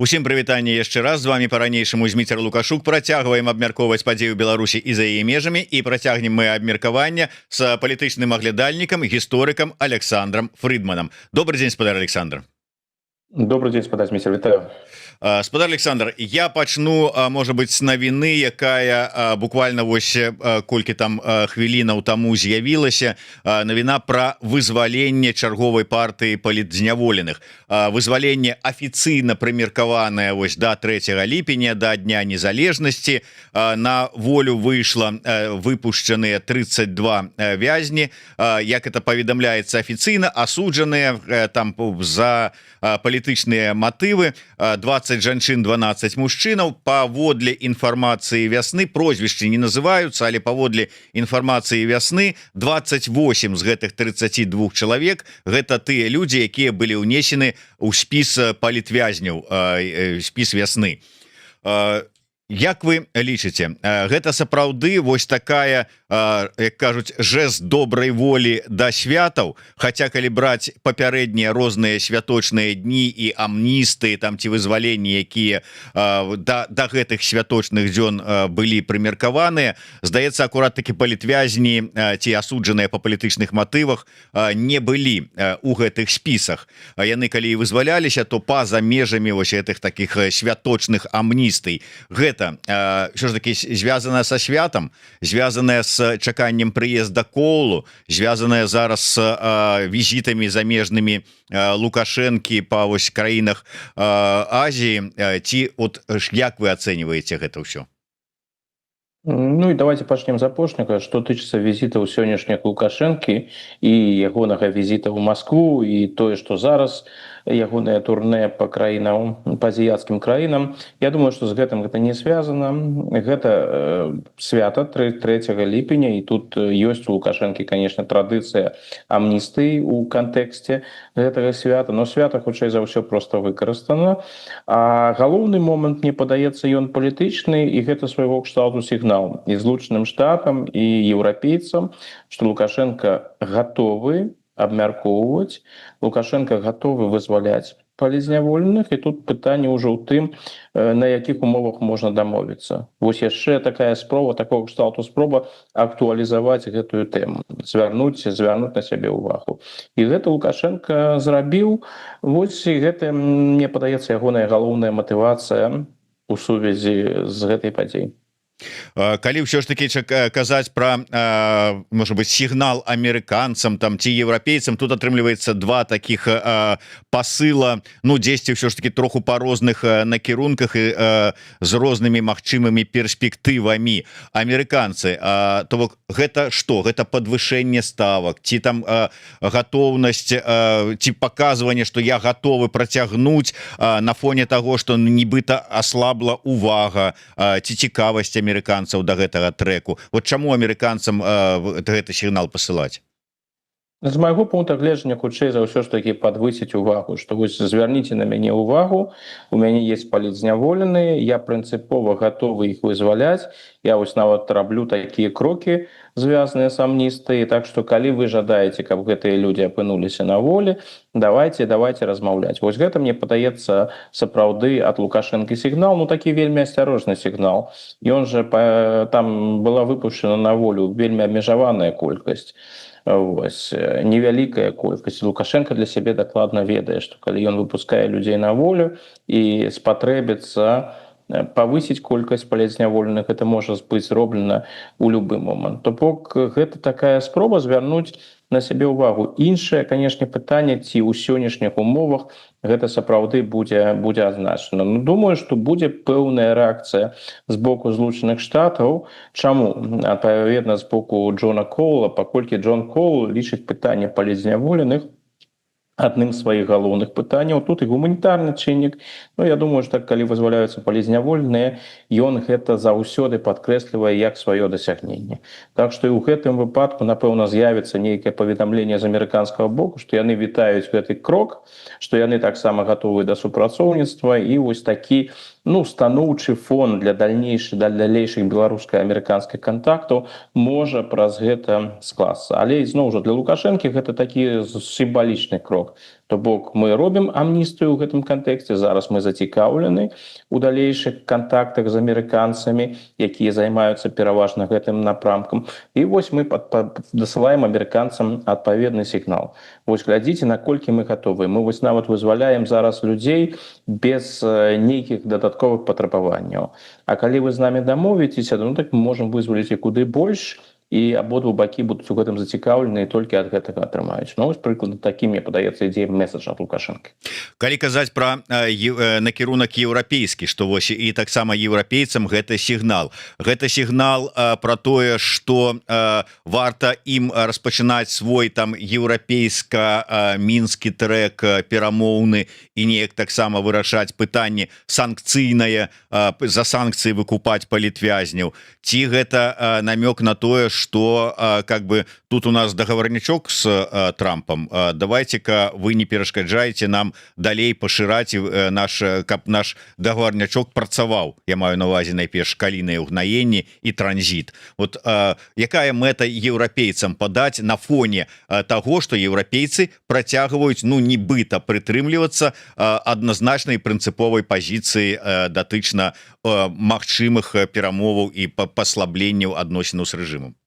Усім прывітанне яшчэ раз, з вами по-ранейшаму Зміцер Лукашук. Працягваем абмяркоўваць падзею Беларусі і за яе межамі, і працягнем мы абмеркаванне з палітычным аглядальнікам, гісторыкам Александром Фридманам. Добрый день, спадар Александр. Добрый день, спадар Зміцер, вітаю. Спадар Александр, я пачну, можа быть, з навіны, якая буквально вось колькі там хвілінаў таму з'явілася. Навіна пра вызваленне чарговай партыі палітзняволеных. Вызваленне афіцыйна прымеркаванае вось да 3 ліпеня, да Дня незалежнасці. На волю выйшла выпушчаныя 32 вязні. Як это паведамляецца афіцыйна, асуджаныя там за палітычныя матывы 20 жанчын, 12 мужчынаў. Паводле інфармацыі вясны, прозвішчы не называюцца, але паводле інфармацыі вясны 28 з гэтых 32 чалавек гэта тыя людзі, якія былі ўнесены ў спіс палітвязняў, спіс вясны. Як вы лічыце, гэта сапраўды вось такая, як кажуць, жэст добрай волі да святаў, хаця калі браць папярэднія розныя святочныя дні і амністыі там ці вызваленні, якія да гэтых святочных дзён былі прымеркаваныя, здаецца, акурат такі палітвязні ці асуджаныя па палітычных матывах не былі у гэтых спісах. Яны калі і вызваляліся, то па-за межамі вось гэтых такіх святочных амністый. Гэта що ж таки звязанае са святам, звязанае з чаканнем прыезда Коулу, звязанае зараз з візітамі замежнымі Лукашэнкі па вось краінах Азіі, ці от як вы ацэньваеце гэта ўсё? Ну і давайте пачнем з апошняга. Што тычыцца візітаў сённяшніх Лукашэнкі і ягонага візіта ў Маскву і тое, што зараз ягонае турне па краінам, па азіяцкім краінам, я думаю, што з гэтым гэта не звязана. Гэта свята 3 ліпеня, і тут ёсць у Лукашэнкі, конечно, традыцыя амністыі ў кантэксце гэтага свята, но свята хутчэй за ўсё проста выкарыстана. А галоўны момант, мне падаецца, ён палітычны, і гэта свайго кшталту сігнал і Злучаным Штатам, і еўрапейцам, што Лукашенко гатовы абмяркоўваць, Лукашенко гатовы вызваляць палітзняволеных, і тут пытанне ўжо ў тым, на якіх умовах можна дамовіцца. Вось яшчэ такая спроба, такого кшталту спроба актуалізаваць гэтую тэму, звярнуць на сябе ўвагу. І гэта Лукашенко зрабіў. Вось гэта, мне падаецца, ягоная галоўная матывацыя у сувязі з гэтай падзеяй. Калі ўсё ж таки казаць пра, можа быть, сігнал амерыканцам там ці еўрапейцам, тут атрымліваецца два такіх пасыла, ну дзесьці ўсё ж таки троху па розных накірунках і з рознымі магчымымі перспектывамі. Амерыканцы, то бок гэта што? Гэта падвышэнне ставак, ці там гатоўнасць, ці паказванне, што я гатовы працягнуць на фоне таго, што нібыта аслабла увага ці цікавасць амерыканцаў да гэтага трэку. Вот чаму амерыканцам гэты сігнал пасылаць? З майго пункта гледжання хутчэй за ўсё ж такі падвысіць увагу, што вось звярніце на мяне ўвагу, у мяне есть палітзняволеныя, я прынцыпова гатовы іх вызваляць, я вось нават раблю такія крокі, звязаныя з амністыяй, так што калі вы жадаеце, каб гэтыя людзі апынуліся на волі, давайте размаўляць. Вось гэта, мне падаецца, сапраўды ад Лукашэнкі сігнал, ну такі вельмі асцярожны сігнал. Ён жа там была выпушчана на волю вельмі абмежаваная колькасць. Вось, невялікая колькасць. Лукашенко для сябе дакладна ведае, што калі ён выпускае людзей на волю і спатрэбіцца павысіць колькасць палітзняволеных, гэта можа быць зроблена ў любы момант. То бок гэта такая спроба звярнуць на сябе ўвагу. Іншае, канешне, пытанне, ці ў сённяшніх умовах гэта сапраўды будзе адзначана. Ну, думаю, што будзе пэўная рэакцыя з боку Злучаных Штатаў. Чаму? Адпаведна, з боку Джона Коула, паколькі Джон Коул лічыць пытанне палітзняволеных адным з сваіх галоўных пытанняў. Тут і гуманітарны чыннік. Ну, я думаю, што калі вызваляюцца палітзняволеныя, ён гэта заўсёды падкрэслівае як сваё дасягненне. Так што і ў гэтым выпадку, напэўна, з'явіцца нейкае паведамленне з амерыканскага боку, што яны вітаюць гэты крок, што яны таксама гатовы да супрацоўніцтва, і вось такі станоўчы фон для далейшых беларуска-амерыканскіх кантактаў можа праз гэта скласться. Але ізноў жа для Лукашэнкі гэта такі сімвалічны крок. То бок мы робім амністыю ў гэтым кантэксце. Зараз мы зацікаўлены у далейшых кантактах з амерыканцамі, якія займаюцца пераважна гэтым напрамкам. І вось мы дасылаем амерыканцам адпаведны сігнал. Вось глядзіце, наколькі мы гатовы. Мы вось нават вызваляем зараз людзей без нейкіх дадатковых патрабаванняў. А калі вы з намі дамовіцеся, ну так мы можам вызваліць і куды больш, і абодва бакі будуць у гэтым зацікаўлены і толькі ад гэтага атрымаюць. Ну, вось прыкладна такі, мне падаецца, ідзе месседж ад Лукашэнкі. Калі казаць пра накірунак еўрапейскі, што вось і таксама еўрапейцам гэта сігнал. Гэта сігнал пра тое, што варта ім распачынаць свой там еўрапейска-мінскі трэк перамоўны і неяк таксама вырашаць пытанне санкцыйнае, за санкцыі выкупаць палітвязняў. Ці гэта намёк на тое, что как бы тут у нас договорничок с Трампом, давайте-ка вы не перашкаджаеце нам далей пашыраць каб наш договорничок працаваў. Я маю на увазе найперш калійнае ўгнаенне і транзіт. Вот якая мэта еўрапейцам падаць на фоне того, что еўрапейцы працягваюць, ну, нібыта прытрымлівацца адназначнай прынцыповай пазіцыі датычна магчымых перамоваў і паслабленняў адносінаў з рэжымам.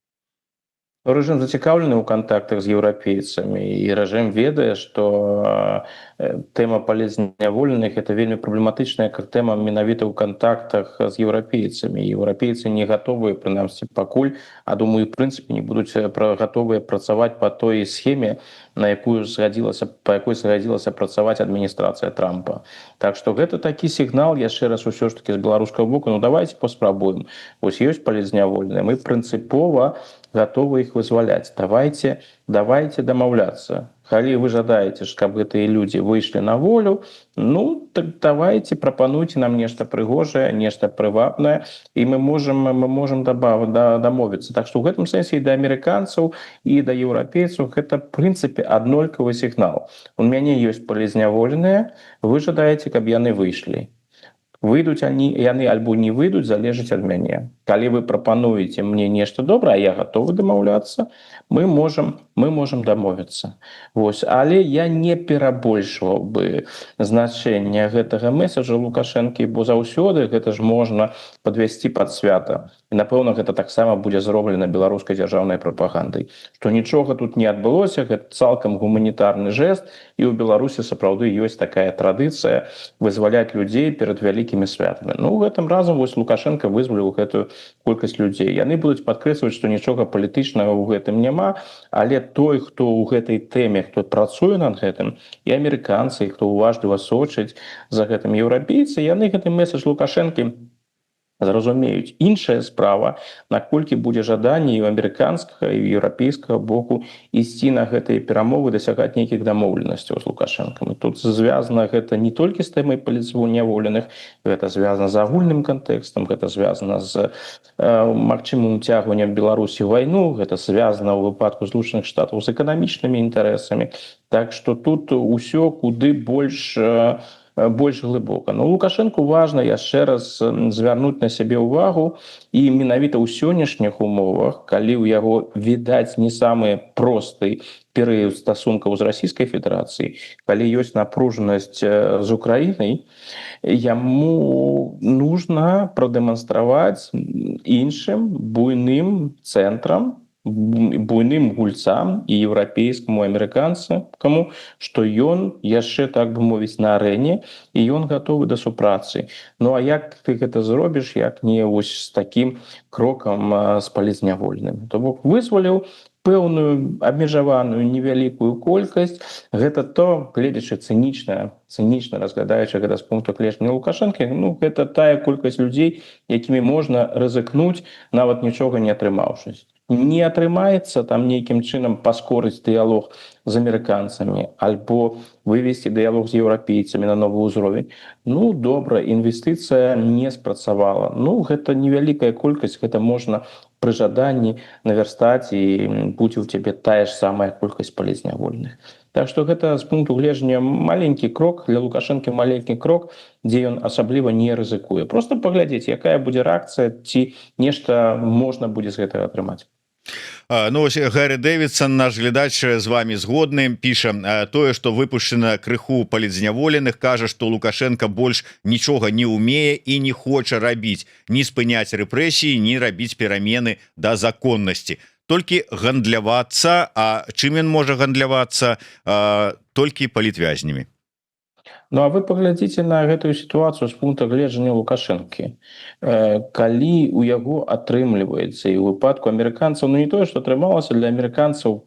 Рэжым зацікаўлены ў кантактах з еўрапейцамі, і рэжым ведае, што тэма палітзняволеных — это вельмі праблематычная тэма менавіта ў кантактах з еўрапейцамі. Еўрапейцы не гатовыя, прынамсі пакуль, а думаю, в прынцыпе, не будуць гатовыя працаваць па той схеме, па якой згадзілася працаваць адміністрацыя Трампа. Так што гэта такі сігнал, яшчэ раз усё ж такі з беларускага боку, ну давайте паспрабуем. Вось ёсць палітзняволеныя, мы прынцыпова готовы их вызваляць. Давайте дамаўляцца. Калі вы жадаеце, каб гэтыя людзі выйшлі на волю, ну так давайте, прапануйте нам нешта прыгожае, нешта прывабнае, і мы можам дамовіцца. Так што ў гэтым сэнсе і да амерыканцаў, і да еўрапейцаў гэта в прынцыпе аднолькавы сігнал. У мяне ёсць палітзняволеныя, вы жадаеце, каб яны выйшлі. Выйдуць яны альбо не выйдуць, залежыць ад мяне. Калі вы прапануеце мне нешта добрае, а я гатовы дамаўляцца, мы можам дамовіцца. Вось, але я не перабольшваў бы значэнне гэтага месседжа Лукашэнкі, бо заўсёды гэта ж можна падвесці пад свята. І напэўна, гэта таксама будзе зроблена беларускай дзяржаўнай прапагандай. Што нічога тут не адбылося, гэта цалкам гуманітарны жэст, і ў Беларусі сапраўды ёсць такая традыцыя вызваляць людзей перад вялікімі святамі. Ну, гэтым разам вось Лукашенко вызваліў гэтую колькасць людзей. Яны будуць падкрэсліваць, што нічога палітычнага ў гэтым няма, але той, хто ў гэтай тэме, хто працуе над гэтым, і амерыканцы, хто уважліва сочыць за гэтым еўрапейцы, яны гэты месседж Лукашэнкі зразумеюць. Іншая справа, наколькі будзе жаданне і ў амерыканскага, і ў еўрапейскага боку ісці на гэтыя перамовы, дасягаць нейкіх дамоўленасцяў з Лукашэнкам. І тут звязана гэта не толькі з тэмай палітзняволеных, гэта звязана з агульным кантэкстам, гэта звязана з магчымым уцягваннем Беларусі ў вайну, гэта звязана ў выпадку Злучаных Штатаў з эканамічнымі інтарэсамі. Так што тут усё куды больш глыбока. Но Лукашэнку важна яшчэ раз звярнуць на сябе ўвагу, і менавіта ў сённяшніх умовах, калі ў яго відаць не самы просты перыяд стасункаў з Расійскай Федэрацыяй, калі ёсць напружанасць з Украінай, яму нужна прадэманстраваць іншым буйным цэнтрам, буйным гульцам і еўрапейскаму, амерыканцам, што ён яшчэ, так бы мовіць, на арэне, і ён гатовы да супрацы. Ну а як ты гэта зробіш, як не вось з такім крокам з палітзняволеным? То бок вызваліў пэўную абмежаваную невялікую колькасць. Гэта то, гледзячы цынічна разглядаючы гэта з пункту гледжання Лукашэнкі, ну гэта тая колькасць людзей, якімі можна рызыкнуць, нават нічога не атрымаўшыся. Не атрымаецца там нейкім чынам паскорыць дыялог з амерыканцамі альбо вывесці дыялог з еўрапейцамі на новы ўзровень. Ну, добра, інвестыцыя не спрацавала. Ну, гэта невялікая колькасць, гэта можна пры жаданні навярстаць, і будзе ў цябе тая ж самая колькасць палітзняволеных. Так што гэта з пункту гледжання маленькі крок, для Лукашэнкі маленькі крок, дзе ён асабліва не рызыкуе. Проста паглядзець, якая будзе рэакцыя, ці нешта можна будзе з гэтага атрымаць. Ну ось Гарри Дэвидсон, наш глядач, з вами згодны, піша тое, што выпушчана крыху палітзняволеных, кажа, што Лукашенко больш нічога не умее і не хоча рабіць, ні спыняць рэпрэсіі, ні рабіць перамены да законнасці. Толькі гандлявацца, а чым ён можа гандлявацца? Толькі палітвязнямі. Ну а вы паглядзіце на гэтую сітуацыю з пункта гледжання Лукашэнкі. Калі у яго атрымліваецца і ў выпадку амерыканцаў, ну не тое, што атрымалася для амерыканцаў,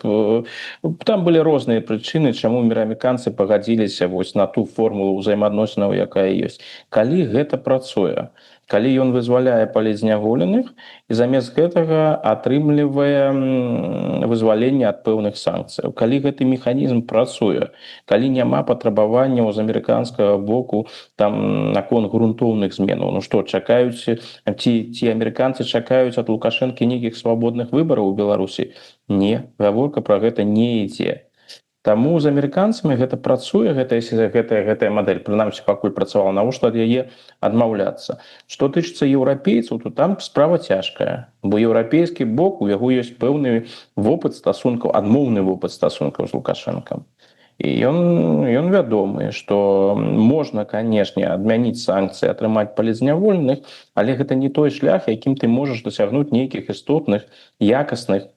там былі розныя прычыны, чаму амерыканцы пагадзіліся вось на ту формулу ўзаемаадносінаў, якая ёсць. Калі гэта працуе, калі ён вызваляе палітзняволеных і замест гэтага атрымлівае вызваленне ад пэўных санкцыяў, калі гэты механізм працуе, калі няма патрабаванняў з амерыканскага боку там наконт грунтоўных зменаў, ну што чакаюць ці амерыканцы чакаюць ад Лукашэнкі нейкіх свабодных выбараў у Беларусі? Не, гаворка пра гэта не ідзе. Таму з амерыканцамі гэта працуе, гэтая мадэль, прынамсі пакуль працавала, навошта ад яе адмаўляцца. Што тычыцца еўрапейцаў, то там справа цяжкая, бо еўрапейскі бок, у яго ёсць пэўны вопыт стасункаў, адмоўны вопыт стасункаў з Лукашэнкам. І ён вядомы, што можна, канешне, адмяніць санкцыі, атрымаць палітзняволеных, але гэта не той шлях, якім ты можаш дасягнуць нейкіх істотных, якасных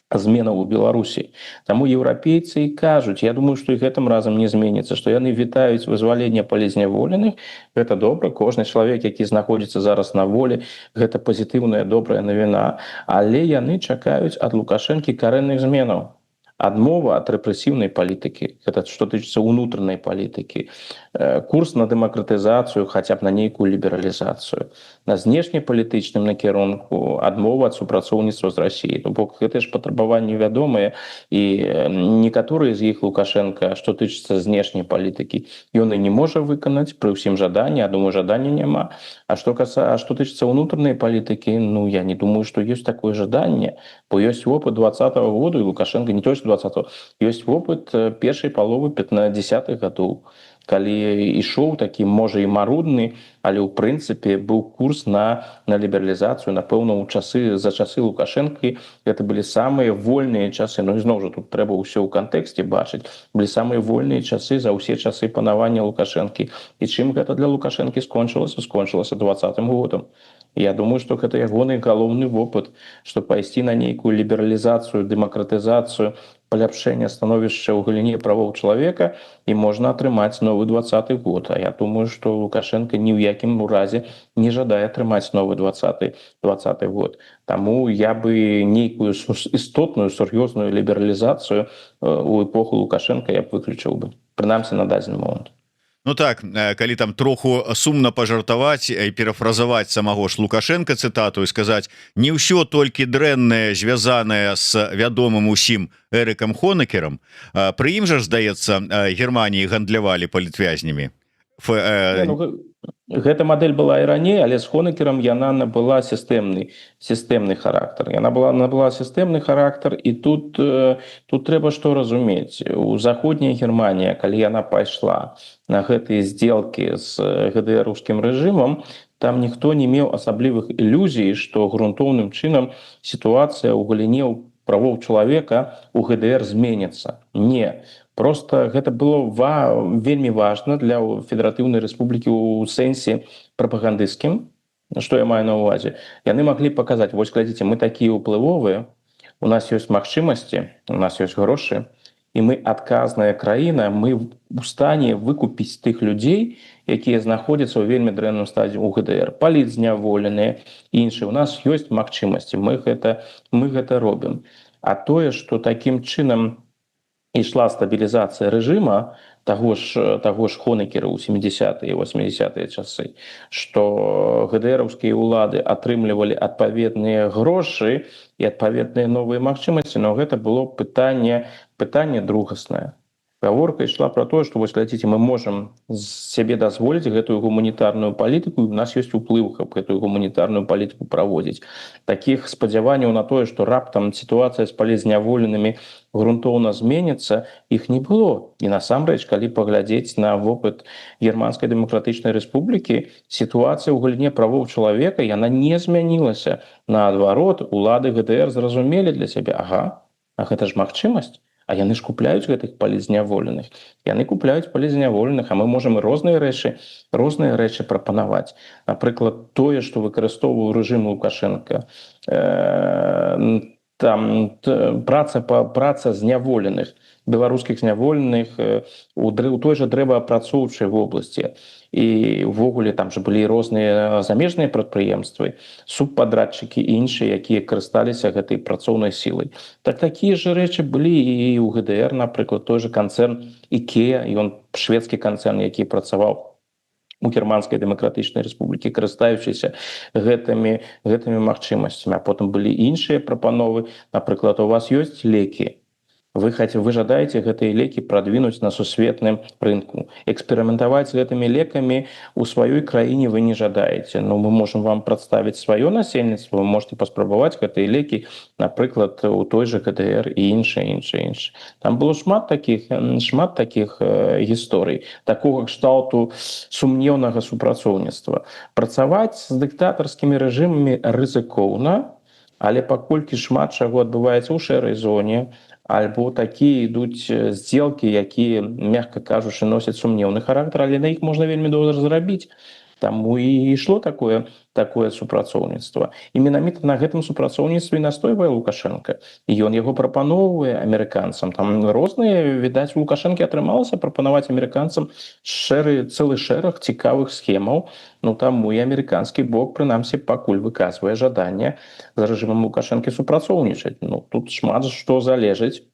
зменаў у Беларусі. Таму еўрапейцы і кажуць, я думаю, што і гэтым разам не зменіцца, што яны вітаюць вызваленне палітзняволеных, гэта добра, кожны чалавек, які знаходзіцца зараз на волі, гэта пазітыўная, добрая навіна, але яны чакаюць ад Лукашэнкі карэнных зменаў. Адмова ад рэпрэсіўнай палітыкі, гэта што тычыцца ўнутранай палітыкі, курс на дэмакратызацыю, хаця б на нейкую лібералізацыю, на знешнепалітычным накірунку адмова ад супрацоўніцтва з Расіяй. То бок гэтыя ж патрабаванні вядомыя, і некаторыя з іх Лукашенка, што тычыцца знешняй палітыкі, ён і не можа выканаць пры ўсім жаданні, а думаю, жадання няма. А што тычыцца ўнутранай палітыкі, ну я не думаю, што ёсць такое жаданне, бо ёсць опыт 20-го году, і Лукашенко не толькі 20-го, ёсць вопыт першай паловы 50-х гадоў, калі ішоў такі, можа, і марудны, але ў прынцыпе быў курс на лібералізацыю, напэўна, за часы Лукашэнкі гэта былі самыя вольныя часы, ну і зноў жа тут трэба ўсё ў кантэксце бачыць, былі самыя вольныя часы за ўсе часы панавання Лукашэнкі. І чым гэта для Лукашэнкі скончылася? Скончылася 20-м годам. Я думаю, што гэта ягоны галоўны вопыт, што пайсці на нейкую лібералізацыю, дэмакратызацыю, паляпшэнне становішча ў галіне правоў чалавека, і можна атрымаць новы 20-й год. А я думаю, што Лукашенко ні ў якім разе не жадае атрымаць новы 20-й год. Таму я бы нейкую істотную, сур'ёзную лібералізацыю у эпоху Лукашенка я б выключыў бы, прынамсі на дадзены момант. Ну так, калі там троху сумна пажартаваць і перафразаваць самого ж Лукашенко цытату і сказаць, не ўсё толькі дрэннае звязанае з вядомым усім Эрыкам Хонекерам, пры ім жа, здаецца, Германіі гандлявалі палітвязнямі. Гэта мадэль была і раней, але з Хонекерам яна набыла сістэмны характар. Яна набыла сістэмны характар, і тут трэба што разумець. У заходняя Германія, калі яна пайшла на гэтыя здзелкі з ГДР-рускім рэжымам, там ніхто не меў асаблівых ілюзій, што грунтоўным чынам сітуацыя ў галіне правоў чалавека у ГДР зменіцца. Не. Просто гэта было вельмі важна для Федэратыўнай Рэспублікі ў сэнсе прапагандысцкім. Што я маю на ўвазе? Яны маглі паказаць, вось глядзіце, мы такія ўплывовыя, у нас ёсць магчымасці, у нас ёсць грошы, і мы адказная краіна, мы ў стане выкупіць тых людзей, якія знаходзяцца ў вельмі дрэнным стадзе ў ГДР, палітзняволеныя, іншыя. У нас ёсць магчымасці, мы гэта робім. А тое, што такім чынам ішла стабілізацыя рэжыма таго ж Хонекера ў 70-е і 80-е часы, што ГДРаўскія ўлады атрымлівалі адпаведныя грошы і адпаведныя новыя магчымасці, но гэта было пытанне другаснае. Гаворка ішла про тое, што вось глядзіце, мы можам сябе дазволіць гэтую гуманітарную палітыку, у нас ёсць уплыў, каб гэтую гуманітарную палітыку праводзіць. Такіх спадзяванняў на тое, што раптам сітуацыя з палізняволенымі грунтоўна зменіцца, іх не было. І насамрэч, калі паглядзець на вопыт Германскай дэмакратычнай рэспублікі, сітуацыя ў галіне правоў чалавека яна не змянілася. Наадварот, улады ГДР зразумелі для сябе: ага, а гэта ж магчымасць. А яны ж купляюць гэтых палізняволеных. Яны купляюць палізняволеных, а мы можам і розныя рэчы прапанаваць. Напрыклад, тое, што выкарыстоўваў рэжым Лукашенка, там праца зняволеных, беларускіх зняволеных у той жа дрэваапрацоўчай вобласці. І ўвогуле там же былі розныя замежныя прадпрыемствы, субпадрадчыкі і іншыя, якія карысталіся гэтай працоўнай сілай. Так такія ж рэчы былі і ў ГДР, напрыклад, той же канцэрн IKEA, ён шведскі канцэрн, які працаваў у Германскай дэмакратычнай рэспублікі, карыстаючыся гэтымі магчымасцямі. А потым былі іншыя прапановы. Напрыклад, у вас ёсць лекі. Вы жадаеце гэтыя лекі прадвінуць на сусветным рынку. Эксперыментаваць з гэтымі лекамі ў сваёй краіне вы не жадаеце. Но мы можам вам прадставіць сваё насельніцтва, вы можете паспрабаваць гэтыя лекі, напрыклад, у той же ГДР і іншыя. Там было шмат такіх гісторый, такога кшталту сумнеўнага супрацоўніцтва. Працаваць з дыктатарскімі рэжымамі рызыкоўна, але паколькі шмат чаго адбываецца ў шэрай зоне, альбо такія ідуць здзелкі, якія, мякка кажучы, носяць сумнеўны характар, але на іх можна вельмі доўга зарабіць. Таму і ішло такое супрацоўніцтва. І менавіта на гэтым супрацоўніцтве настойвае Лукашенко. І ён яго прапаноўвае амерыканцам. Там розныя, відаць, у Лукашэнкі атрымалася прапанаваць амерыканцам цэлы шэраг цікавых схемаў. Ну таму і амерыканскі бок, прынамсі, пакуль выказвае жаданне з рэжымам Лукашэнкі супрацоўнічаць. Ну, тут шмат што залежыць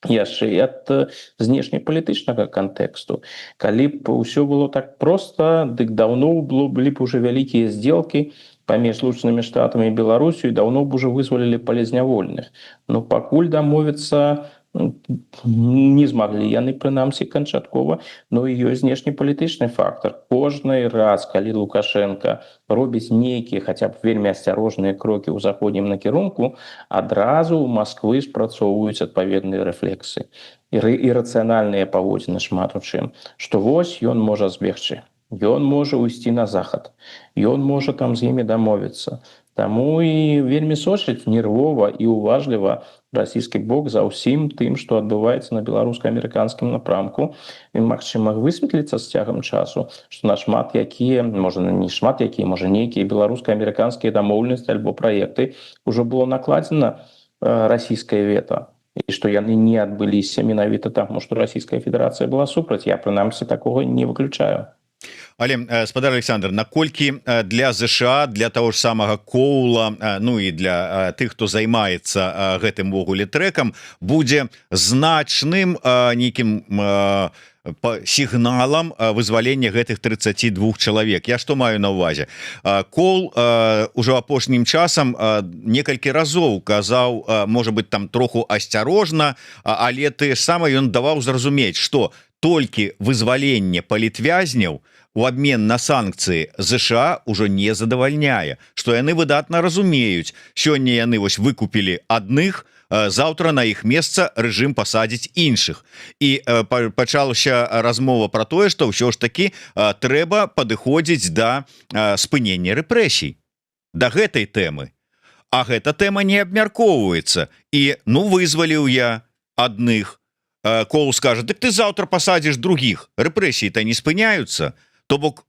яшчэ і ад знешнепалітычнага кантэксту. Калі б ўсё было так проста, дык даўно былі б уже вялікія здзелкі паміж Злучанымі Штатамі і Беларусю, і даўно б уже вызвалілі палізняволеных. Но пакуль дамовіцца не змаглі яны, прынамсі, канчаткова. Но і ёсць знешнепалітычны фактар. Кожны раз, калі Лукашенко робіць нейкія, хаця б вельмі асцярожныя крокі ў заходнім накірунку, адразу ў Масквы спрацоўваюць адпаведныя рэфлексы. І рацыянальныя паводзіны шмат у чым. Што вось ён можа збегчы. Ён можа уйсці на захад. Ён можа там з імі дамовіцца. Таму і вельмі сочыць нервова і уважліва расійскі бок за ўсім тым, што адбываецца на беларуска-амерыканскім напрамку. І, магчыма, высветліцца з цягам часу, што на шмат якія, можа не шмат якія, можа нейкія беларуска-амерыканскія дамоўленасці альбо праекты ўжо было накладзена расійскае вета. І што яны не адбыліся менавіта таму, што Расійская Федэрацыя была супраць. Я, прынамсі, такога не выключаю. Але, спадар Александр, наколькі для ЗША, для того ж самага Коула, ну і для тых, хто займаецца гэтым вогуле трэкам, будзе значным нейкім сігналам вызвалення гэтых 32 чалавек. Я што маю на ўвазе? Коул ужо апошнім часам некалькі разоў казаў, можа быць, там троху асцярожна, але ты сама ён даваў зразумець, што толькі вызваленне палітвязняў у абмен на санкцыі ЗША ўжо не задавальняе, што яны выдатна разумеюць. Сёння яны вось выкупілі адных, заўтра на іх месца рэжым пасадзіць іншых. І пачалася размова пра тое, што ўсё ж такі трэба падыходзіць да спынення рэпрэсій, да гэтай тэмы. А гэта тэма не абмяркоўваецца. І, ну, вызваліў я адных. Коул скажа: дык ты заўтра пасадзіш другіх. Рэпрэсіі-то не спыняюцца. То бок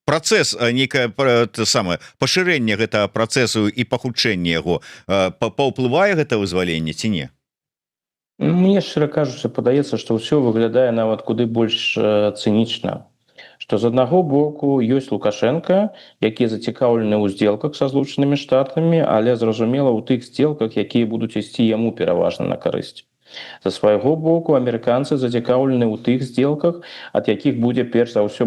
працэс, нейкае пашырэнне гэтага працэсу і пахутчэнне яго паўплывае гэта вызваленне ці не? Мне, шчыра кажучы, падаецца, што ўсё выглядае нават куды больш цынічна. Што з аднаго боку ёсць Лукашенко, які зацікаўлены ў здзелках са Злучанымі Штатамі, але зразумела ў тых здзелках, якія будуць ісці яму пераважна на карысць. З свайго боку амерыканцы зацікаўлены ў тых здзелках, ад якіх будуць перш за ўсё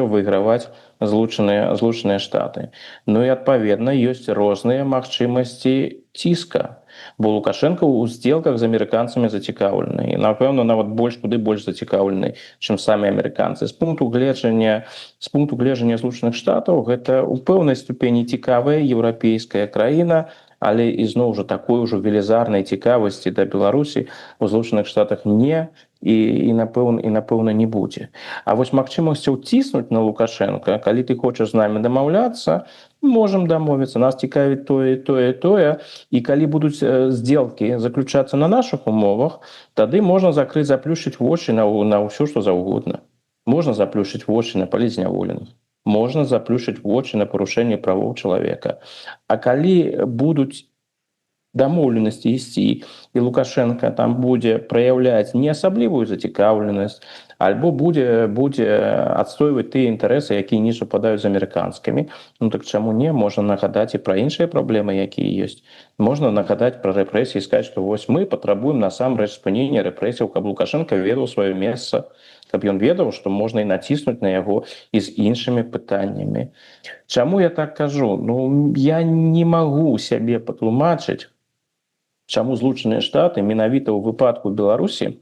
выйграваць Злучаныя Штаты. Ну і адпаведна ёсць розныя магчымасці ціска. бо Лукашенко ў сделках з амерыканцамі зацікаўлены і напэўна нават куды больш зацікаўлены, чым самі амерыканцы. З пункту гледжання Злучаных Штатаў гэта ў пэўнай ступені цікавая еўрапейская краіна, але ізноў жа такой ужо велізарнай цікавасці да Беларусі у Злучаных Штатах не і напэўна не будзе. А вось магчымасцяў ціснуць на Лукашенка, калі ты хочаш з намі дамаўляцца, можам дамовіцца, нас цікавіць тое, і калі будуць сделкі заключацца на нашых умовах, тады можна заплюшчыць вочы на ўсё, што заўгодна. Можна заплюшчыць вочы на палізняволеных, можна заплюшчыць вочы на парушэнне правоў чалавека. А калі будуць дамоўленасці ісці і Лукашенко там будзе праяўляць не асаблівую зацікаўленасць, альбо будзе адстойваць тыя інтарэсы, якія не супадаюць з амерыканскімі, ну так чаму не? Можна нагадаць і пра іншыя праблемы, якія ёсць. Можна нагадаць пра рэпрэсіі, сказаць, што вось мы патрабуем насамрэч спынення рэпрэсіяў, каб Лукашенко ведаў сваё месца, каб ён ведаў, што можна і націснуць на яго і з іншымі пытаннямі. Чаму я так кажу? Ну, я не магу сябе патлумачыць, чаму Злучаныя Штаты менавіта ў выпадку Беларусі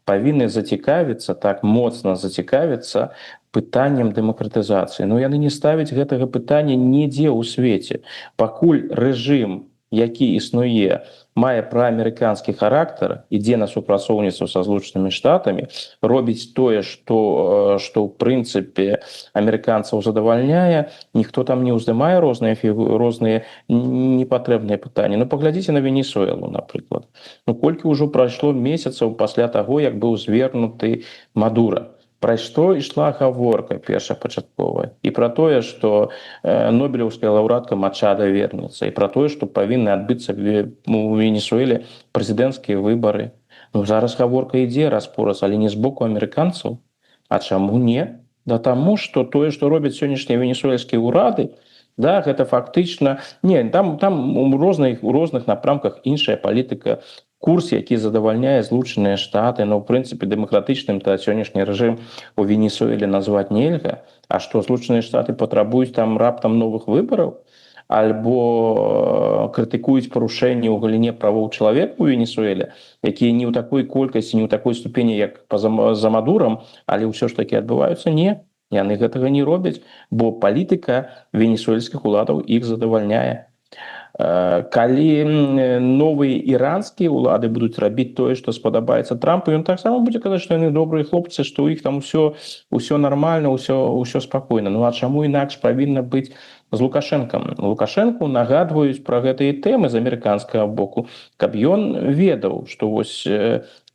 павінны зацікавіцца, так моцна зацікавіцца пытаннем дэмакратызацыі. Ну, яны не ставяць гэтага пытання нідзе ў свеце. Пакуль рэжым, які існуе, мае праамерыканскі характар, ідзе на супрацоўніцтва са Злучанымі Штатамі, робіць тое, што ў прынцыпе амерыканцаў задавальняе, ніхто там не ўздымае розныя непатрэбныя пытанні. Ну, паглядзіце на Венесуэлу, напрыклад. Ну, колькі ўжо прайшло месяцаў пасля таго, як быў звернуты Мадура. Пра што ішла гаворка першапачатковая? І пра тое, што нобелеўская лаўрэатка Мачада вернецца, і пра тое, што павінны адбыцца у Венесуэле прэзідэнцкія выбары. Ну, зараз гаворка ідзе раз-пораз, але не з боку амерыканцаў. А чаму не? Да таму, што тое, што робяць сённяшнія венесуэльскія ўрады, да, гэта фактычна... Не, там у розных напрамках іншая палітыка, курс, які задавальняе Злучаныя Штаты, но, в прынцыпе, дэмакратычным та сённяшні рэжым у Венесуэле назваць нельга. А што, Злучаныя Штаты патрабуюць там раптам новых выбараў? Альбо крытыкуюць парушэнні ў галіне правоў чалавека у Венесуэле, якія не ў такой колькасці, не ў такой ступені, як за Мадурам, але ўсё ж такі адбываюцца? Не, яны гэтага не робяць, бо палітыка венесуэльскіх уладаў іх задавальняе. Калі новыя іранскія ўлады будуць рабіць тое, што спадабаецца Трампу, ён таксама будзе казаць, што яны добрыя хлопцы, што ў іх там усё нармальна, усё спакойна. Ну а чаму інакш павінна быць з Лукашэнкам? Лукашэнку нагадваюць пра гэтыя тэмы з амерыканскага боку, каб ён ведаў, што вось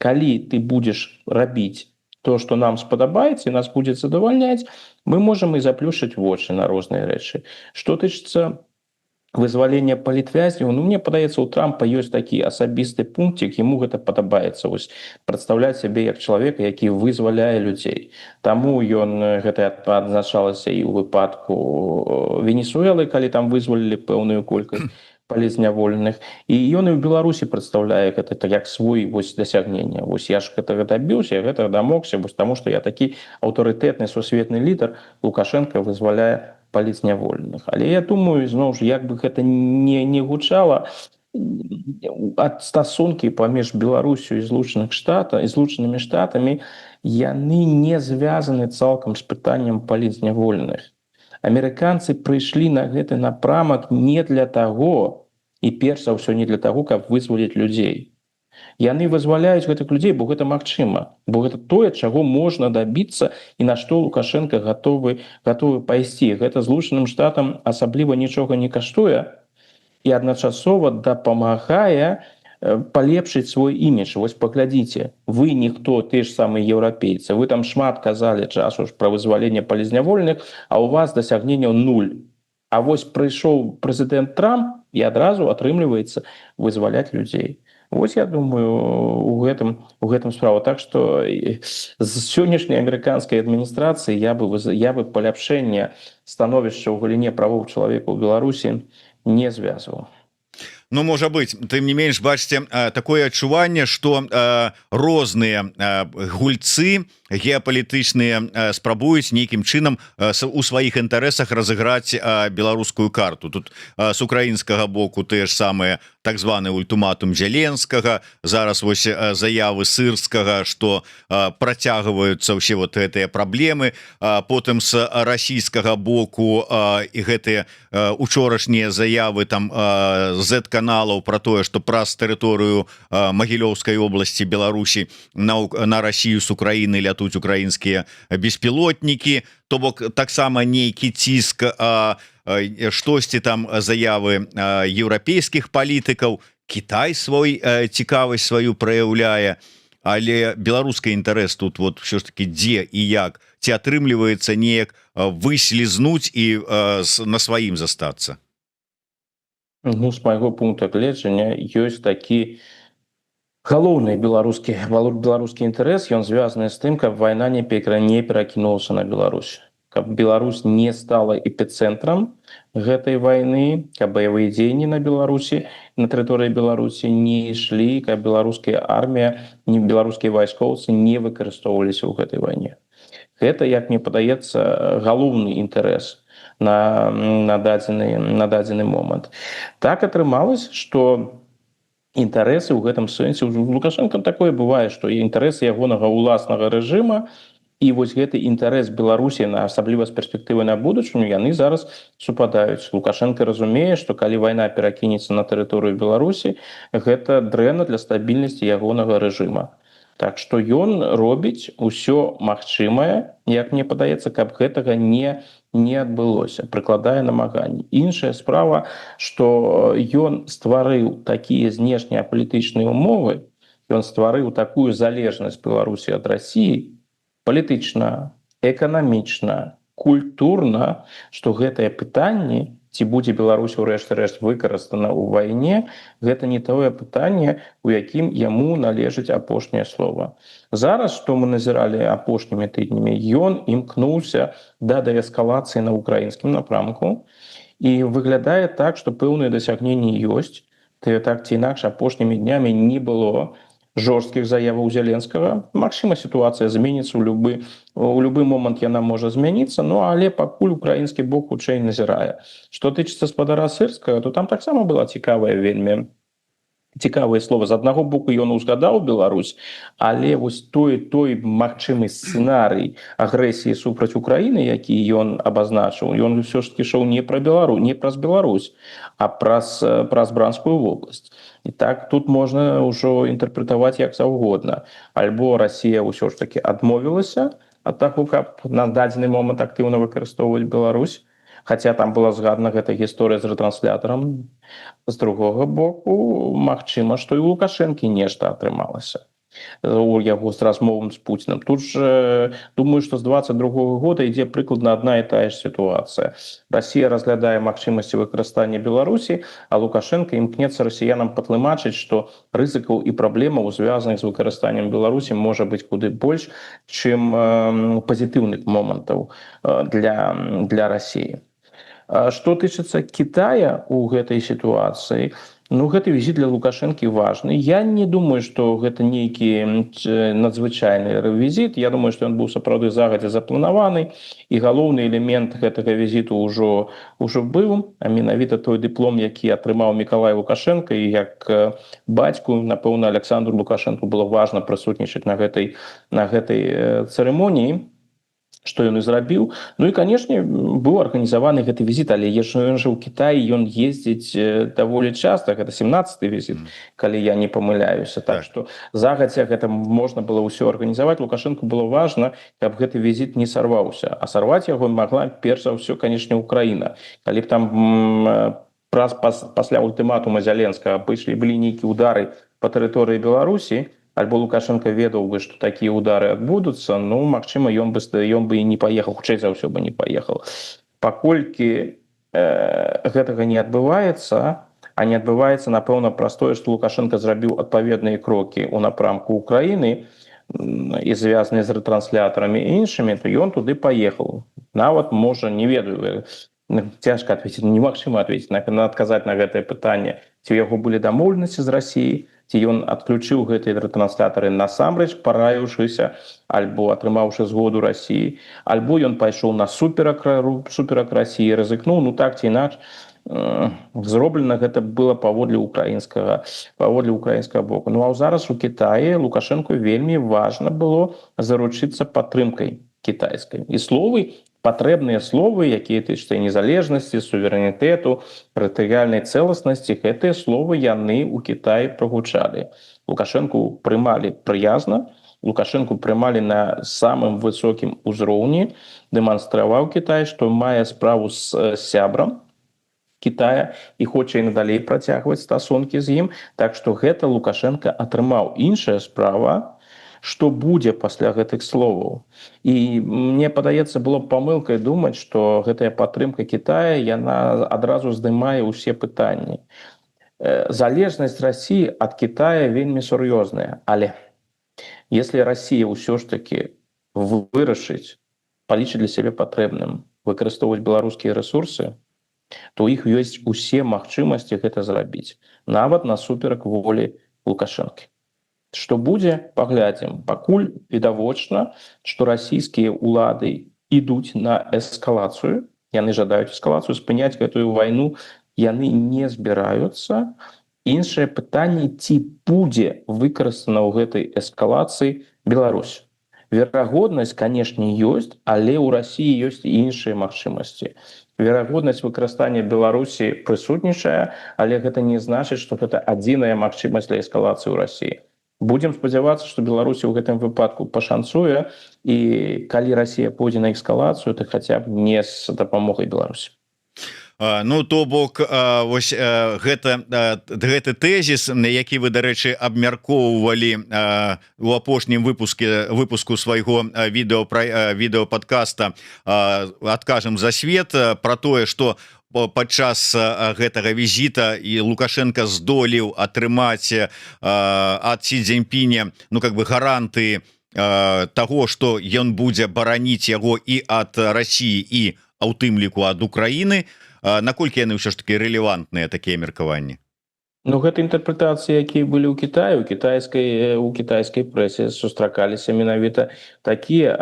калі ты будзеш рабіць то, што нам спадабаецца і нас будзе задавальняць, мы можам і заплюшчыць вочы на розныя рэчы. Што тычыцца вызвалення палітвязняў, ну, мне падаецца, у Трампа ёсць такі асабісты пунктик, яму гэта падабаецца, вось, прадстаўляць сябе як чалавека, які вызваляе людзей. Таму гэта адзначалася і ў выпадку Венесуэлы, калі там вызвалілі пэўную колькасць палізняволеных. І ён і ў Беларусі прадстаўляе гэта як свой дасягнення. Вось я ж гэтага дабіўся, я гэтага дамогся, таму што я такі аўтарытэтны сусветны лідар, Лукашенко вызваляе палізняволеных. Але я думаю, зноў ж, як бы гэта не гучала, ад стасункі паміж Беларусю і Злучанымі Штатамі яны не звязаны цалкам з пытаннем палізняволеных. Амерыканцы прыйшлі на гэты напрамак не для таго, і перш за ўсё не для таго, каб вызваліць людзей. Яны вызваляюць гэтых людзей, бо гэта магчыма, бо гэта тое, чаго можна дабіцца і на што Лукашенко гатовы пайсці. Гэта Злучаным Штатам асабліва нічога не каштуе і адначасова дапамагае палепшыць свой імідж. Вось паглядзіце, вы ніхто, ты ж самыя еўрапейцы, вы там шмат казалі часу пра вызваленне палізняволеных, а у вас дасягненняў 0. А вось прыйшоў прэзідэнт Трамп і адразу атрымліваецца вызваляць людзей. Вось, я думаю, у гэтым справа. Так што з сённяшняй амерыканскай адміністрацыі я бы паляпшэнне становішча ў галіне правоў чалавека ў Беларусі не звязваў. Ну, можа быць, тым не менш, бачце, такое адчуванне, што розныя гульцы геапалітычныя спрабуюць нейкім чынам у сваіх інтарэсах разыграць беларускую карту. Тут з украінскага боку тыя ж самыя так званы ультыматум Зеленскага, зараз вось заявы Сырскага, што працягваюцца ўсе вот гэтыя праблемы. Потым з расійскага боку і гэтыя учорашнія заявы там Z-каналаў про тое, што праз тэрыторыю Магілёўскай обласці Беларусі на Расію з Украіны лятуць украінскія беспілотнікі. То бок таксама нейкі ціск, штосьці там заявы еўрапейскіх палітыкаў. Кітай свой цікавасць сваю праяўляе, але беларускі інтарэс тут вот ўсё ж таки дзе і як, ці атрымліваецца неяк выслізнуць і на сваім застацца? Ну, з майго пункта гледжання ёсць такі галоўны беларускі інтарэс, ён звязаны з тым, каб вайна не перакінулася на Беларусь, каб Беларусь не стала эпіцэнтрам гэтай вайны, каб баявыя дзеянні на Беларусі, на тэрыторыі Беларусі не ішлі, каб беларуская армія, беларускія вайскоўцы не выкарыстоўваліся ў гэтай вайне. Гэта, як мне падаецца, галоўны інтарэс на дадзены момант. Так атрымалася, што інтарэсы ў гэтым сэнсе у Лукашенко такое бывае, што інтарэсы ягонага ўласнага рэжыма і вось гэты інтарэс Беларусі, асабліва з перспектывы на будучыню, яны зараз супадаюць. Лукашенко разумее, што калі вайна перакінецца на тэрыторыю Беларусі, гэта дрэнна для стабільнасці ягонага рэжыма. Так што ён робіць усё магчымае, як мне падаецца, каб гэтага не адбылося, прыкладае намаганні. Іншая справа, што ён стварыў такія знешнія палітычныя умовы, ён стварыў такую залежнасць Беларусі ад Расіі палітычна, эканамічна, культурна, што гэтыя пытанні, ці будзе Беларусь у рэшце-рэшт выкарыстана ў вайне, гэта не тое пытанне, у якім яму належыць апошняе слова. Зараз, што мы назіралі апошнімі тыднямі, ён імкнуўся да дээскалацыі на ўкраінскім напрамку і выглядае так, што пэўныя дасягненні ёсць. Так ці інакш апошнімі днямі не было жорсткіх заяваў Зеленскага. Магчыма, сітуацыя зменіцца у любы момант, яна можа змяніцца, але пакуль украінскі бок хутчэй назірае. Што тычыцца спадара Сырскага, то там таксама была вельмі цікавае слова. З аднаго боку ён узгадаў Беларусь, але вось той магчымы сцэнарый агрэсіі супраць Украіны, які ён абазначыў, ён ўсё ж такі ішоў не праз Беларусь, а праз Бранскую вобласць. І так тут можна ўжо інтэрпрэтаваць як заўгодна. Альбо Расія ўсё ж такі адмовілася ад таго, каб на дадзены момант актыўна выкарыстоўваць Беларусь, хаця там была згадана гэта гісторыя з рэтрансляторам. З другога боку, магчыма, што і у Лукашэнкі нешта атрымалася у яго з размовам з Пуцінам. Тут же, думаю, што з 22-го года ідзе прыкладна адна і тая ж сітуацыя. Расія разглядае магчымасці выкарыстання Беларусі, а Лукашенко імкнецца расіянам патлумачыць, што рызыкаў і праблемаў, звязаных з выкарыстаннем Беларусі, можа быць куды больш, чым пазітыўных момантаў для Расіі. Што тычыцца Китая ў гэтай сітуацыі, гэты візіт для Лукашэнкі важны. Я не думаю, што гэта нейкі надзвычайны візіт. Я думаю, што ён быў сапраўды загадзя запланаваны, і галоўны элемент гэтага візіту ўжо быў, а менавіта той дыплом, які атрымаў Мікалай Лукашенко, і як бацьку, напэўна, Александру Лукашенку было важна прысутнічаць на гэтай цырымоніі, што ён і зрабіў. І, канешне, быў арганізаваны гэты візіт, але ён жа ў Кітаі, ён ездзіць даволі часта, гэта 17-й візіт, калі я не памыляюся. Так што загадзя гэта можна было ўсё арганізаваць. Лукашенку было важна, каб гэты візіт не сарваўся. А сарваць яго магла, перш за ўсё, канешне, Украіна. Калі б там пасля ультыматума Зеленскага былі нейкія ўдары па тэрыторыі Беларусі, альбо Лукашенко ведаў бы, што такія ўдары адбудуцца, магчыма, ён бы і не паехаў, хутчэй за ўсё бы не паехаў. Паколькі гэтага не адбываецца, а не адбываецца, напэўна, праз тое, што Лукашенко зрабіў адпаведныя крокі ў напрамку Украіны і звязаныя з рэтрансляторамі і іншымі, то ён туды паехаў. Нават, можа, не ведаю, цяжка адказаць, немагчыма адказаць на гэтае пытанне, ці ў яго былі дамоўленасці з Расіяй, ці ён адключыў гэтыя ретранслятары насамрэч, параіўшыся альбо атрымаўшы згоду Расіі, альбо ён пайшоў на суперак Расіі, рызыкнуў, ну так ці інакш, зроблена гэта было паводле украінскага боку. Ну а зараз у Кітаі Лукашенко вельмі важна было заручыцца падтрымкай кітайскай. І словы, патрэбныя словы, якія тычацца незалежнасці, суверэнітэту, тэрытарыяльнай цэласнасці, гэтыя словы яны у Кітаі прагучалі. Лукашенко прымалі прыязна, Лукашенко прымалі на самым высокім узроўні, дэманстраваў Кітай, што мае справу з сябрам Китая і хоча і надалей працягваць стасункі з ім. Так што гэта Лукашенко атрымаў. Іншая справа, што будзе пасля гэтых словаў. І мне падаецца, было памылкай думаць, што гэтая падтрымка Китая, яна адразу здымае ўсе пытанні. Залежнасць Расіі ад Китая вельмі сур'ёзная. Але если Расія ўсё ж таки вырашыць, палічыць для сябе патрэбным выкарыстоўваць беларускія рэсурсы, то у іх ёсць усе магчымасці гэта зрабіць, нават насуперак волі Лукашэнкі. Што будзе, паглядзім. Пакуль відавочна, што расійскія ўлады ідуць на эскалацыю, яны жадаюць эскалацыю, спыняць гэтую вайну яны не збіраюцца. Іншае пытанне, ці будзе выкарыстана ў гэтай эскалацыі Беларусь. Верагоднасць, канешне, ёсць, але ў Расіі ёсць і іншыя магчымасці. Верагоднасць выкарыстання Беларусі прысутнічае, але гэта не значыць, што гэта адзіная магчымасць для эскалацыі ў Расіі. Будзем спадзявацца, што Беларусі ў гэтым выпадку пашанцуе, і калі Расія пойдзе на эскалацыю, то хаця б не з дапамогай Беларусі. Ну то бок вось гэты тэзіс, які вы, дарэчы, абмяркоўвалі у апошнім выпуску свайго відэопадкаста «Адкажам за свет», про тое, што падчас гэтага візіта і Лукашенко здолеў атрымаць ад Сі Цзіньпіня гаранты таго, што ён будзе бараніць яго і ад Расіі, і у тым ліку ад Украіны. Наколькі яны ўсё ж таки рэлевантныя, такія меркаванні? Ну, гэта інтэрпрэтацыі, якія былі ў Кітаі, у кітайскай прэсе сустракаліся менавіта такія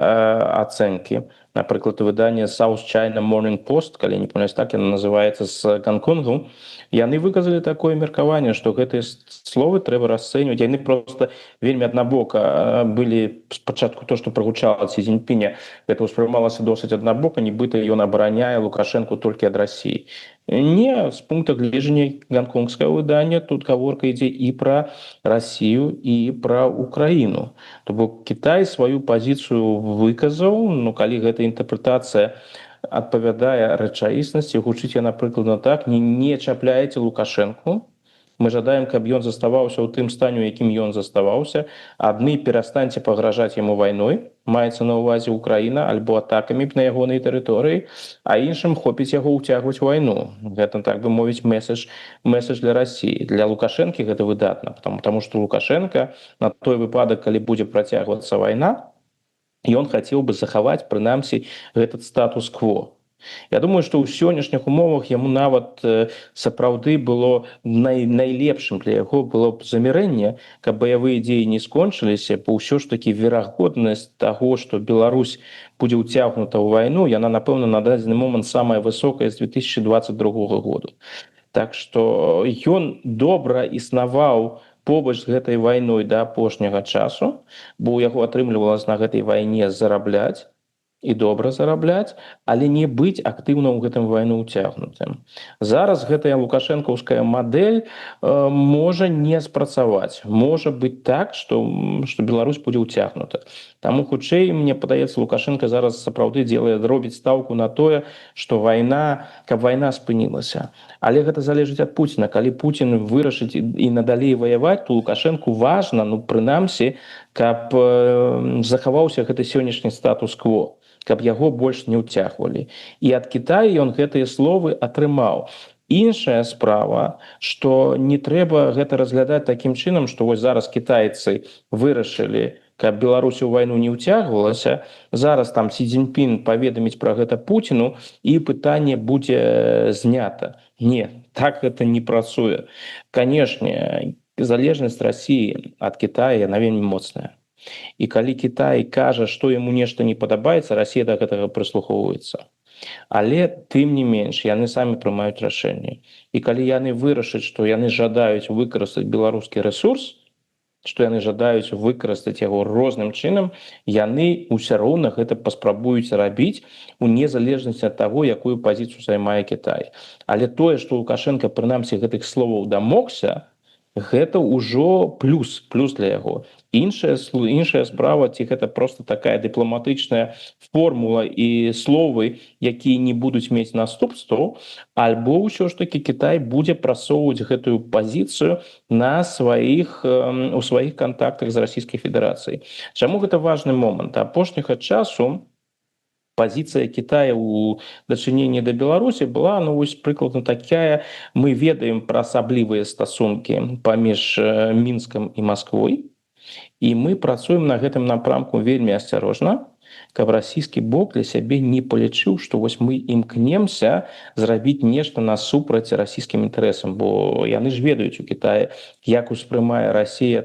ацэнкі. Напрыклад, выданне South China Morning Post, калі не памятаю, так яно называецца, з Гонконгу, яны выказалі такое меркаванне, што гэтыя словы трэба расцэньваць. Яны проста вельмі аднабока былі спачатку то, што прагучала Сі Цзіньпіня, гэта ўспрымалася досыць аднабока, нібыта ён абараняе Лукашэнку толькі ад Расіі. Не, з пункта гледжання гонконгскага выдання тут гаворка ідзе і пра Расію, і пра Украіну. То бок Кітай сваю пазіцыю выказаў, ну калі гэта інтэрпрэтацыя адпавядае рэчаіснасці, гучыць яна прыкладна так: не чапляеце Лукашэнку, мы жадаем, каб ён заставаўся ў тым стане, у якім ён заставаўся. Адны перастаньце пагражаць яму вайной, маецца на ўвазе Украіна, альбо атакамі на ягонай тэрыторыі, а іншым хопіць яго ўцягваць вайну. Гэта, так бы мовіць, месседж для Расіі. Для Лукашэнкі гэта выдатна, потому што Лукашенко на той выпадак, калі будзе працягвацца вайна, ён хацеў бы захаваць, прынамсі, гэтый статус-кво. Я думаю, што ў сённяшніх умовах яму нават сапраўды было найлепшым для яго было б замірэнне, каб баявыя дзеі не скончыліся, бо ўсё ж такі верагоднасць таго, што Беларусь будзе ўцягнута ў вайну, яна, напэўна, на дадзены момант самая высокая з 2022 году. Так што ён добра існаваў побач з гэтай вайной да апошняга часу, бо ў яго атрымлівалася на гэтай вайне зарабляць, і добра зарабляць, але не быць актыўна ў гэтым вайну ўцягнутым. Зараз гэтая лукашэнкаўская мадэль можа не спрацаваць. Можа быць так, што Беларусь будзе ўцягнута. Таму хутчэй, мне падаецца, Лукашенко зараз сапраўды робіць стаўку на тое, што каб вайна спынілася. Але гэта залежыць ад Пуціна. Калі Пуцін вырашыць і надалей ваяваць, то Лукашэнку важна, прынамсі, каб захаваўся гэты сённяшні статус-кво, каб яго больш не ўцягвалі. І ад Кітая ён гэтыя словы атрымаў. Іншая справа, што не трэба гэта разглядаць такім чынам, што вось зараз кітайцы вырашылі, каб Беларусь у вайну не ўцягвалася, зараз там Сі Цзіньпін паведаміць пра гэта Пуціну, і пытанне будзе знята. Не, так гэта не працуе. Канешне, залежнасць России ад Китая яна вельмі моцная. І калі Китай кажа, што яму нешта не падабаецца, Россия да гэтага прыслухоўваецца. Але тым не менш яны самі прымаюць рашэнне. І калі яны вырашаць, што яны жадаюць выкарыстаць беларускі рэсурс, што яны жадаюць выкарыстаць яго розным чынам, яны ўсё роўна гэта паспрабуюць рабіць у незалежнасці ад таго, якую пазіцыю займае Кітай. Але тое, што Лукашенко прынамсі гэтых словаў дамогся, гэта ўжо плюс для яго. Іншая справа, ці гэта просто такая дыпламатычная формула і словы, якія не будуць мець наступстваў, альбо ўсё ж таки Кітай будзе прасоўваць гэтую пазіцыю у сваіх кантактах з Расійскай Федэрацыяй. Чаму гэта важны момант? Апошняга часу пазіцыя Китая ў дачыненні да Беларусі была, прыкладна такая: мы ведаем пра асаблівыя стасункі паміж Мінскам і Масквой, і мы працуем на гэтым напрамку вельмі асцярожна, каб расійскі бок для сябе не палічыў, што мы імкнемся зрабіць нешта насупраць расійскім інтарэсам, бо яны ж ведаюць у Китае, як успрымае Расія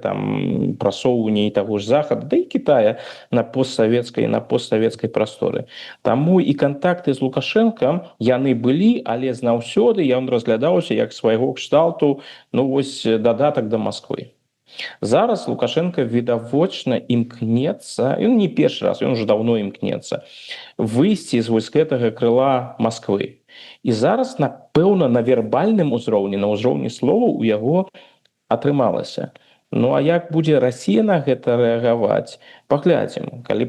прасоўванне таго ж захаду, да і Китая на постсавецкай прасторы. Таму і кантакты з Лукашенком яны былі, але заўсёды ён разглядаўся як свайго кшталту дадатак да Масквы. Зараз Лукашенко відавочна імкнецца, ён не першы раз, ён уже даўно імкнецца выйсці з гэтага крыла Масквы. І зараз, напэўна, на вербальным узроўні, на ўзроўні словаў у яго атрымалася. А як будзе Расія на гэта рэагаваць, паглядзім. Калі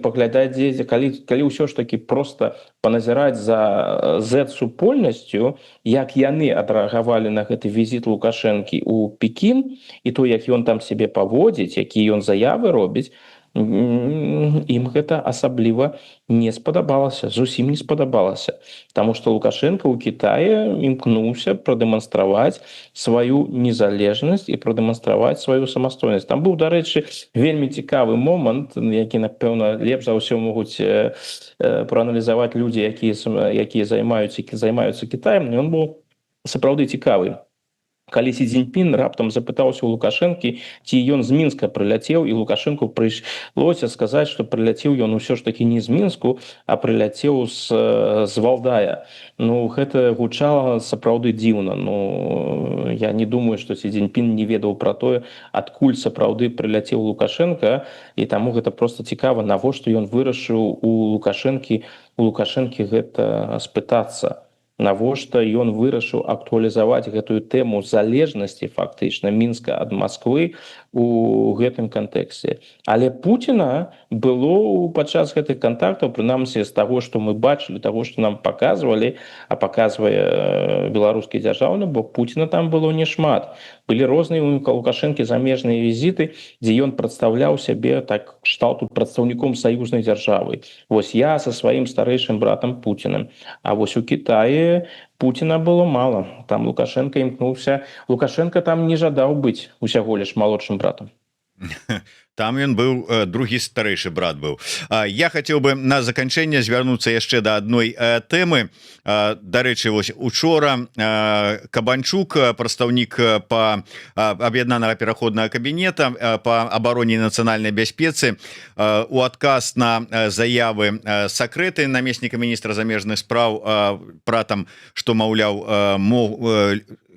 ўсё ж таки просто паназіраць за Z-супольнасцю, як яны адрэагавалі на гэты візіт Лукашэнкі ў Пекін, і то, як ён там сябе паводзіць, якія ён заявы робіць, ім гэта асабліва не спадабалася, зусім не спадабалася. Таму што Лукашенко ў Кітаі імкнуўся прадэманстраваць сваю незалежнасць і прадэманстраваць сваю самастойнасць. Там быў, дарэчы, вельмі цікавы момант, які, напэўна, лепш за ўсё могуць прааналізаваць людзі, якія займаюцца Кітаем. Ён быў сапраўды цікавы. Калі Сі Цзіньпін раптам запытаўся ў Лукашэнкі, ці ён з Мінска прыляцеў, і Лукашэнку прыйшлося сказаць, што прыляцеў ён усё ж такі не з Мінску, а прыляцеў з Валдая. Гэта гучала сапраўды дзіўна. Я не думаю, што Сі Цзіньпін не ведаў пра тое, адкуль сапраўды прыляцеў Лукашенко, і таму гэта проста цікава, навошта ён вырашыў у Лукашэнкі гэта спытацца. Навошта ён вырашыў актуалізаваць гэтую тэму залежнасці фактычна Мінска ад Масквы у гэтым кантэксце. Але Пуціна было падчас гэтых кантактаў, прынамсі з таго, што мы бачылі, таго, што нам паказвалі, а паказвае беларускі дзяржаўны бок, Пуціна там было немат. Былі розныя у Лукашэнкі замежныя візіты, дзе ён прадстаўляў сябе кшталту прадстаўніком саюзнай дзяржавы. Я са сваім старэйшым братам Пуцінам. А у Кітаі Пуціна было мала. Там Лукашенко імкнуўся. Лукашенко там не жадаў быць усяго лишь малодшым братам. Там ён быў, другі старэйшы брат быў. Я хацеў бы на заканчэнне звярнуцца яшчэ да адной тэмы. Дарэчы, учора Кабанчук, прадстаўнік па аб'яднанага пераходнага кабінета па абароне нацыянальнай бяспецы, у адказ на заявы сакрэты намесніка міністра замежных спраў пра што, маўляў,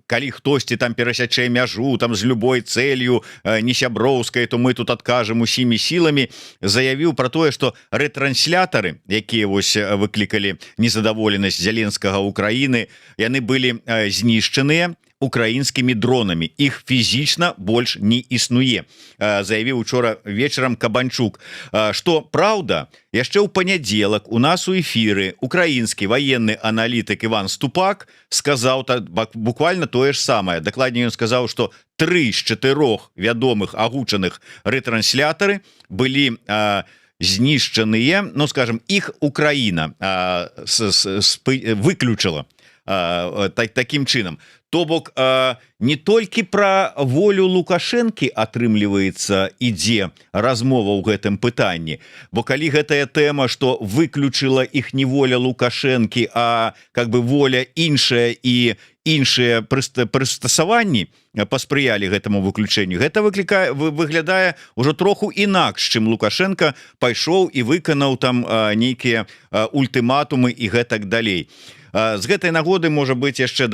калі хтосьці там перасячэ мяжу там з любой цэлью несяброўскай, то мы тут адкажам усімі сіламі, заявіў пра тое, што рэтранслятары, якія выклікалі незадаволенасць Зеленскага Украіны, яны былі знішчаныя украінскімі дронамі, іх фізічна больш не існуе, заявіў учора вечарам Кабанчук. Што праўда, яшчэ ў панядзелак у нас у эфіры украінскі ваенны аналітык Іван Ступак сказаў буквально тое ж самае. Дакладней, ён сказаў, што 3 з 4 вядомых агучаных рэтранслятары былі знішчаныя, скажем, іх Украіна выключыла таким чынам. То бок не толькі пра волю Лукашэнкі атрымліваецца ідзе размова ў гэтым пытанні, бо калі гэтая тэма, што выключыла іх не воля Лукашэнкі, а как бы воля іншая і іншыя прыстасаванні паспрыялі гэтаму выключэнню, гэта выглядае ўжо троху інакш, чым Лукашенко пайшоў і выканаў там нейкія ультыматумы і гэтак далей. З гэтай нагоды, можа быць, яшчэ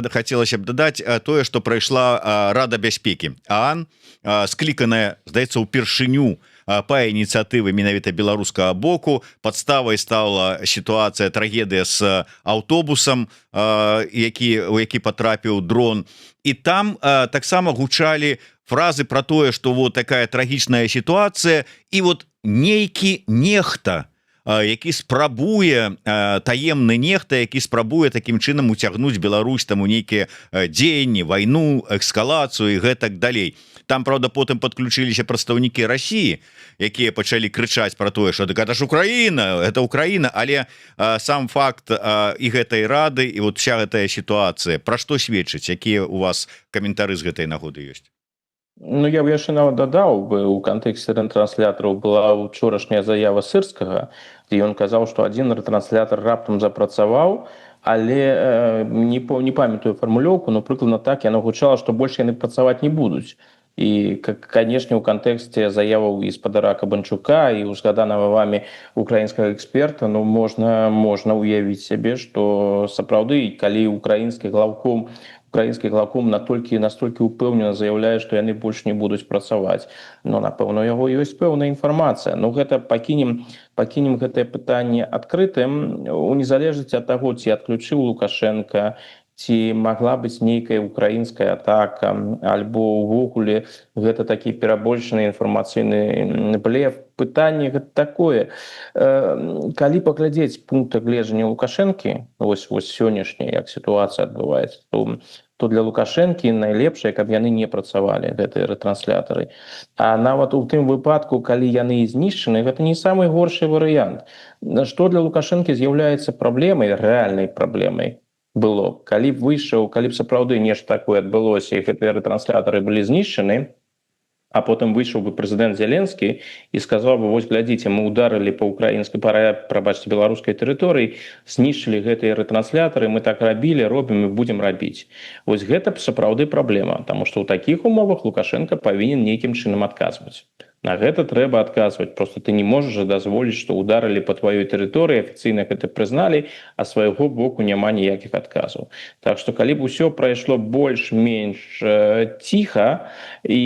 хацелася б дадаць тое, што прайшла Рада бяспекі ААН, скліканая, здаецца, упершыню па ініцыятывы менавіта беларускага боку. Падставай стала сітуацыя, трагедыя з аўтобусам, у які патрапіў дрон. І там таксама гучалі фразы пра тое, што вот такая трагічная сітуацыя, і вот нейкі нехта, які спрабуе, таемны нехта, які спрабуе такім чынам уцягнуць Беларусь там у нейкія дзеянні, вайну, эскалацыю і гэтак далей. Там, правда, потым падключыліся прадстаўнікі Расіі, якія пачалі крычаць пра тое, што гэта ж Украіна, гэта Украіна, але сам факт і гэтай рады, і вот вся гэтая сітуацыя, пра што сведчыць, якія у вас каментары з гэтай нагоды ёсць? Ну, я б яшчэ нават дадаў бы, у кантэксце рэтранслятараў была учорашняя заява Сырскага, дзе ён казаў, што адзін рэтранслятар раптам запрацаваў, але не памятаю фармулёўку, но прыкладна так яно гучала, што больш яны працаваць не будуць. І, канешне, у кантэксце заяваў і спадара Кабанчука, і узгаданага вамі украінскага эксперта, ну, можна уявіць сябе, што сапраўды, калі украінскі глаўком настолькі упэўнена заяўляе, што яны больш не будуць працаваць. Ну, напэўна, у яго ёсць пэўная інфармацыя. Ну, гэта пакінем гэтае пытанне адкрытым, у незалежнасці ад таго, ці адключыў Лукашенка, ці магла быць нейкая украінская атака, альбо ўвогуле гэта такі перабольшаны інфармацыйны блеф. Пытанне гэта такое. Калі паглядзець пункт гледжання Лукашэнкі, вось сённяшняя, як сітуацыя адбываецца, то для Лукашэнкі найлепшае, каб яны не працавалі, гэтыя рэтранслятары. А нават у тым выпадку, калі яны знішчаны, гэта не самы горшы варыянт. Што для Лукашэнкі з'яўляецца праблемай, рэальнай праблемай, было. Калі б сапраўды нешта такое адбылося, і гэтыя рэтранслятары былі знішчаны, а потым выйшаў бы прэзідэнт Зеленскі і сказаў бы, вось глядзіце, мы ударылі па украінскай, прабачце, беларускай тэрыторыі, знішчылі гэтыя рэтранслятары, мы так рабілі, робім і будзем рабіць. Вось гэта сапраўды праблема, таму што ў такіх умовах Лукашенко павінен нейкім чынам адказваць. На гэта трэба адказваць. Просто ты не можаш дазволіць, што ударылі па тваёй тэрыторыі, афіцыйна гэта прызналі, а свайго боку няма ніякіх адказаў. Так што калі б усё прайшло больш-менш ціха, і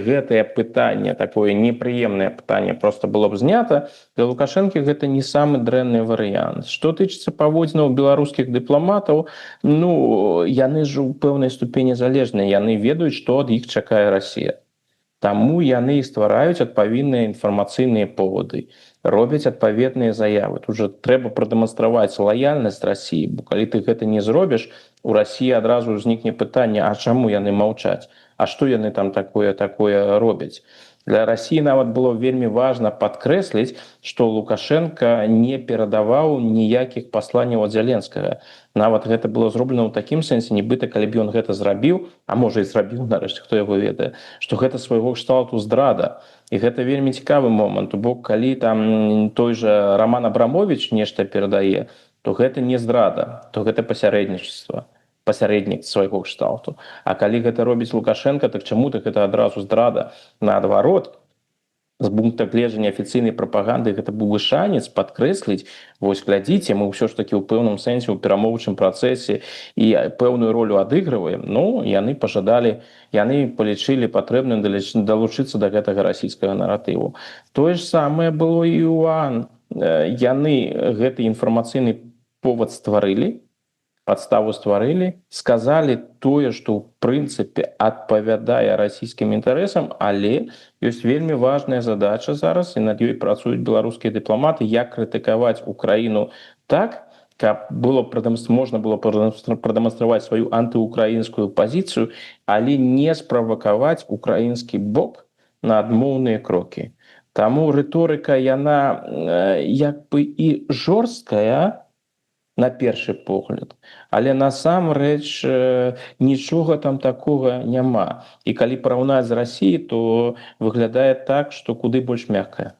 гэтае пытанне, такое непрыемнае пытанне просто было б знята, для Лукашэнкі гэта не самы дрэнны варыянт. Што тычыцца паводзінаў беларускіх дыпламатаў, ну, яны ж у пэўнай ступені залежныя, яны ведаюць, што ад іх чакае Расія. Таму яны ствараюць адпаведныя інфармацыйныя поводы, робяць адпаведныя заявы. Тут жа трэба прадэманстраваць лаяльнасць Расіі, бо калі ты гэта не зробіш, у Расіі адразу ўзнікне пытанне, а чаму яны маўчаць? А што яны там такое робяць? Для Расіі нават было вельмі важна падкрэсліць, што Лукашенко не перадаваў ніякіх пасланняў ад Зеленскага. Нават гэта было зроблена ў такім сэнсе, нібыта, калі б ён гэта зрабіў, а можа і зрабіў нарэшце, хто яго ведае, што гэта свайго кшталту здрада. І гэта вельмі цікавы момант, бо калі там той жа Роман Абрамович нешта перадае, то гэта не здрада, то гэта пасярэднічества. Пасярэднік свайго кшталту. А калі гэта робіць Лукашенко, так чаму так гэта адразу здрада? Наадварот, з пункта гледжання афіцыйнай прапаганды гэта быў бы шанец падкрэсліць, вось глядзіце, мы ўсё ж такі ў пэўным сэнсе ў перамоўчым працэсе і пэўную ролю адыгрываем. Ну, яны палічылі патрэбным далучыцца да гэтага расійскага наратыву. Тое ж самае было і ў ААН. Яны гэты інфармацыйны повод стварылі, падставу стварылі, сказалі тое, што ў прынцыпе адпавядае расійскім інтарэсам, але ёсць вельмі важная задача зараз, і над ёй працуюць беларускія дыпламаты, як крытыкаваць Украіну так, каб можна было прадэманстраваць сваю антыукраінскую пазіцыю, але не справакаваць украінскі бок на адмоўныя крокі. Таму рыторыка, яна як бы і жорсткая, на першы погляд, але насамрэч нічога там такога няма, і калі параўнаць з Расіяй, то выглядае так, што куды больш мяккая.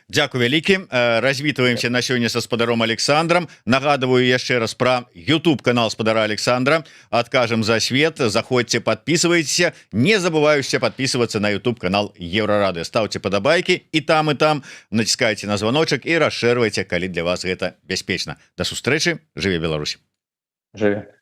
Дзякую вялікі, развітваемся на сёння са спадаром Александром. Нагадываю яшчэ раз пра YouTube канал спадара Александра. Адкажем за свет, заходзьце, подписывайтеся, не забываюся подписываться на YouTube канал Еврорады. Ставьте падабайкі і там націскайце на званочак і расшэрвайце, калі для вас гэта бяспечна. Да сустрэчы, жыве Беларусь. Жыве.